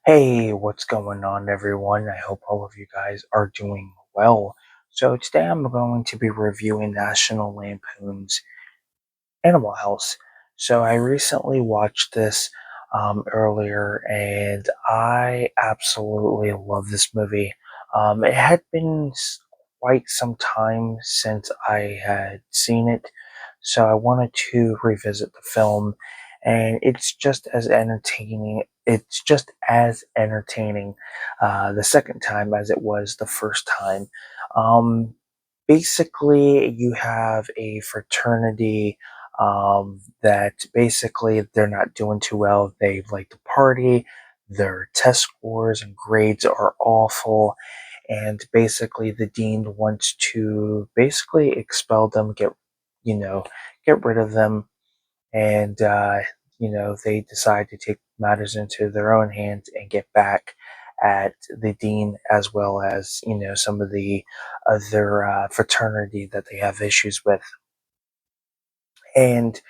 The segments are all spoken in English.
Hey, what's going on, everyone? I hope all of you guys are doing well. So, today I'm going to be reviewing National Lampoon's Animal House. So, I recently watched this earlier and I absolutely love this movie. It had been quite some time since I had seen it, so I wanted to revisit the film, and it's just as entertaining. It's just as entertaining the second time as it was the first time. Um, Basically, you have a fraternity that basically they're not doing too well. They like to party. Their test scores and grades are awful, and basically the dean wants to basically expel them, you know, get rid of them, and they decide to take matters into their own hands and get back at the dean as well as some of the other fraternity that they have issues with. And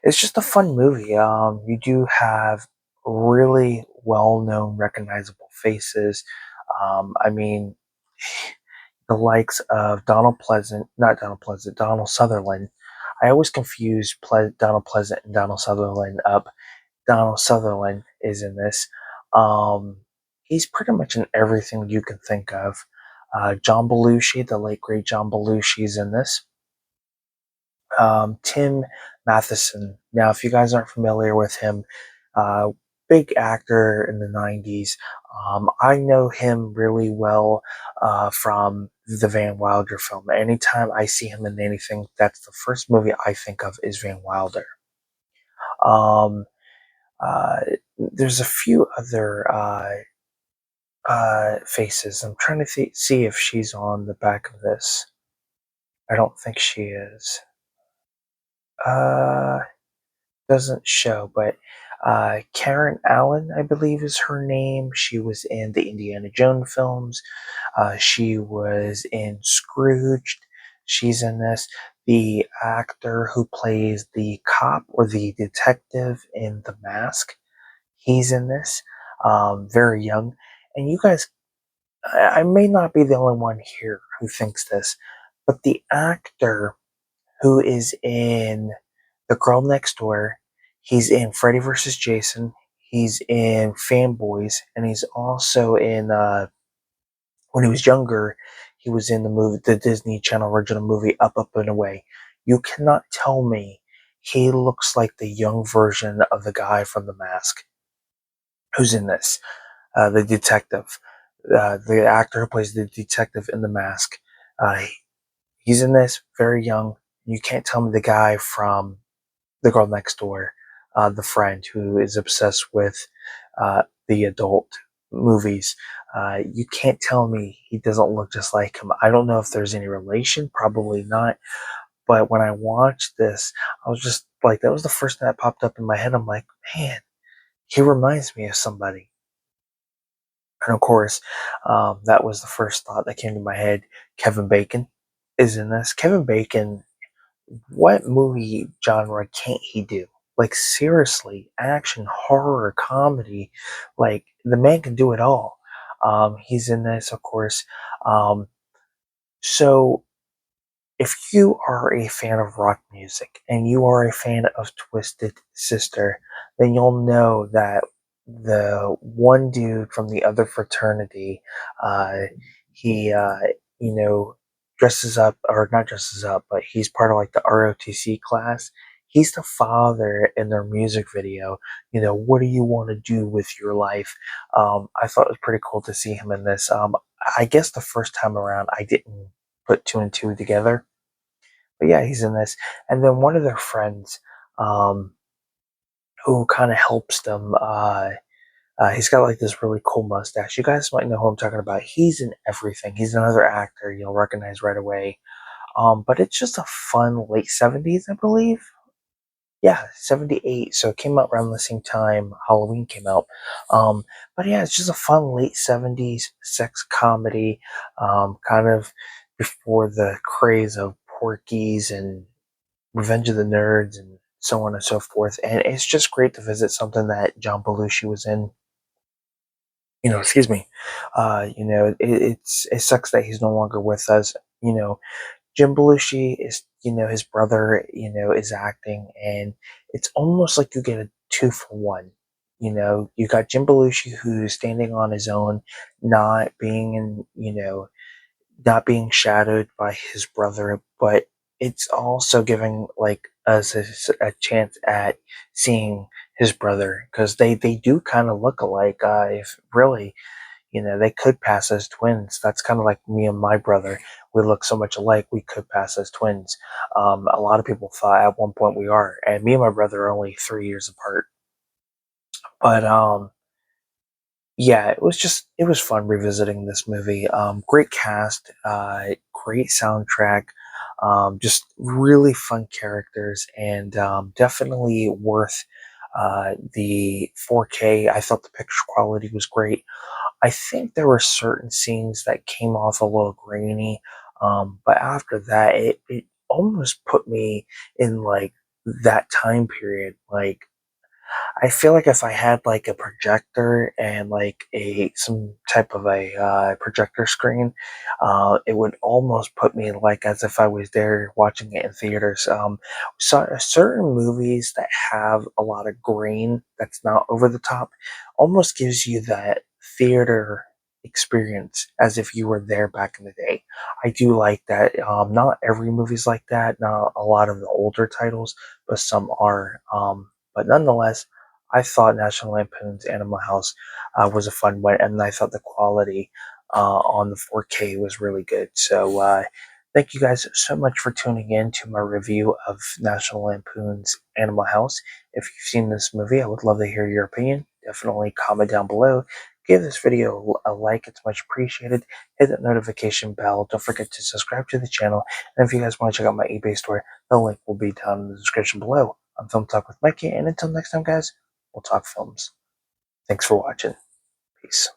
it's just a fun movie. You do have really well-known, recognizable faces. I mean, the likes of not Donald Pleasant, Donald Sutherland. I always confuse Donald Pleasant and Donald Sutherland up. Donald Sutherland is in this. He's pretty much in everything you can think of. John Belushi, the late great John Belushi, is in this. Tim Matheson. Now, if you guys aren't familiar with him, uh, big actor in the 90s. I know him really well from the Van Wilder film. Anytime I see him in anything, that's the first movie I think of is Van Wilder. Um, uh, there's a few other faces. I'm trying to see if she's on the back of this. I don't think she is. Uh, doesn't show, but Karen Allen, I believe, is her name. She was in the Indiana Jones films. She was in Scrooged. She's in this. The actor who plays the cop or the detective in The Mask, he's in this. Very young. And you guys, I may not be the only one here who thinks this, but the actor who is in The Girl Next Door. He's in Freddy vs. Jason. He's in Fanboys, and he's also in when he was younger. He was in the Disney Channel original movie Up, Up and Away. You cannot tell me he looks like the young version of the guy from The Mask who's in this. The detective, the actor who plays the detective in The Mask. Uh, he's in this, very young. You can't tell me the guy from The Girl Next Door, the friend who is obsessed with the adult movies. You can't tell me he doesn't look just like him. I don't know if there's any relation, probably not. But when I watched this, I was just like, that was the first thing that popped up in my head. I'm like, man, he reminds me of somebody. And of course, that was the first thought that came to my head. Kevin Bacon is in this. Kevin Bacon, what movie genre can't he do? Like, seriously, action, horror, comedy, like the man can do it all. He's in this, of course. Um, so if you are a fan of rock music and you are a fan of Twisted Sister, then you'll know that the one dude from the other fraternity, uh, he, you know, dresses up, or not dresses up, but he's part of like the ROTC class. He's the father in their music video. What do you want to do with your life? I thought it was pretty cool to see him in this. I guess the first time around, I didn't put two and two together, but yeah, he's in this. And then one of their friends, um, who kind of helps them, he's got like this really cool mustache. You guys might know who I'm talking about. He's in everything. He's another actor you'll recognize right away. But it's just a fun late 70s, I believe. Yeah, 78. So it came out around the same time Halloween came out. But yeah, it's just a fun late 70s sex comedy, kind of before the craze of Porky's and Revenge of the Nerds and so on and so forth. And it's just great to visit something that John Belushi was in. excuse me. It sucks that he's no longer with us. You know, Jim Belushi is, his brother, is acting, and it's almost like you get a two for one. You got Jim Belushi who's standing on his own, not being not being shadowed by his brother, but it's also giving like us a chance at seeing his brother because they do kind of look alike. If really, they could pass as twins. That's kind of like me and my brother. We look so much alike, we could pass as twins. A lot of people thought at one point we are, and me and my brother are only 3 years apart. But yeah, it was fun revisiting this movie. Great cast, great soundtrack, just really fun characters, and definitely worth the 4K. I thought the picture quality was great. I think there were certain scenes that came off a little grainy, but after that, it almost put me in like that time period. Like I feel like if I had like a projector and like a some type of a projector screen, it would almost put me like as if I was there watching it in theaters. So certain movies that have a lot of grain that's not over the top almost gives you that theater experience as if you were there back in the day. I do like that. Not every movie's like that. Not a lot of the older titles, but some are. But nonetheless, I thought National Lampoon's Animal House was a fun one, and I thought the quality on the 4K was really good. So, thank you guys so much for tuning in to my review of National Lampoon's Animal House. If you've seen this movie, I would love to hear your opinion. Definitely comment down below. Give this video a like, it's much appreciated. Hit that notification bell. Don't forget to subscribe to the channel. And if you guys want to check out my eBay store, the link will be down in the description below. I'm Film Talk with Mikey, and until next time, guys, we'll talk films. Thanks for watching. Peace.